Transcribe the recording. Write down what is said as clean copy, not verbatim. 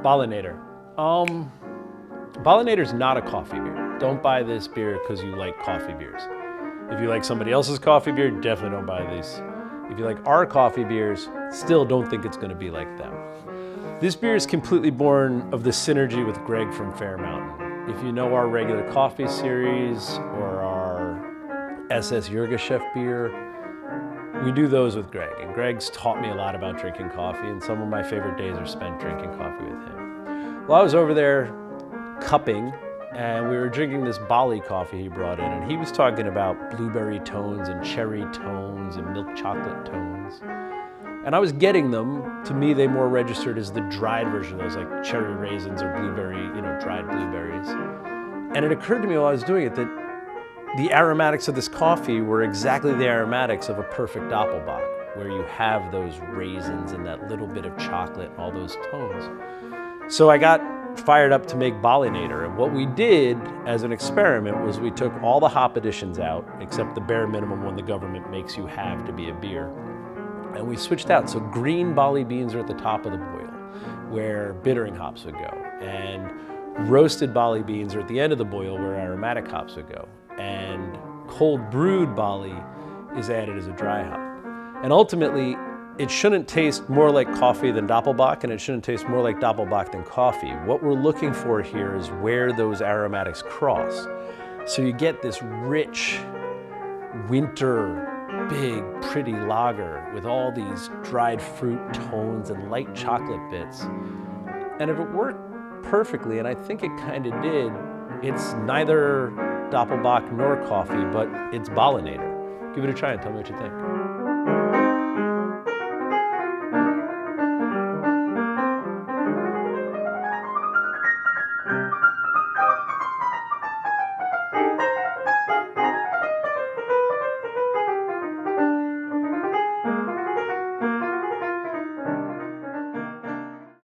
Balinator. Balinator's not a coffee beer. Don't buy this beer because you like coffee beers. If you like somebody else's coffee beer, definitely don't buy these. If you like our coffee beers, still don't think it's going to be like them. This beer is completely born of the synergy with Greg from Fair Mountain. If you know our regular coffee series or our SS Yirgacheffe beer, we do those with Greg. And Greg's taught me a lot about drinking coffee, and some of my favorite days are spent drinking coffee with him. Well, I was over there cupping, and we were drinking this Bali coffee he brought in, and he was talking about blueberry tones and cherry tones and milk chocolate tones. And I was getting them. To me, they more registered as the dried version of those, like cherry raisins or blueberry, dried blueberries. And it occurred to me while I was doing it that the aromatics of this coffee were exactly the aromatics of a perfect Doppelbock, where you have those raisins and that little bit of chocolate and all those tones. So I got fired up to make Balinator, and what we did as an experiment was we took all the hop additions out, except the bare minimum one the government makes you have to be a beer, and we switched out. So green Bali beans are at the top of the boil, where bittering hops would go, and roasted Bali beans are at the end of the boil, where aromatic hops would go, and cold brewed Bali is added as a dry hop. And ultimately, it shouldn't taste more like coffee than Doppelbock, and it shouldn't taste more like Doppelbock than coffee. What we're looking for here is where those aromatics cross. So you get this rich, winter, big, pretty lager with all these dried fruit tones and light chocolate bits. And if it worked perfectly, and I think it kind of did, it's neither Doppelbock nor coffee, but it's Balinator. Give it a try and tell me what you think.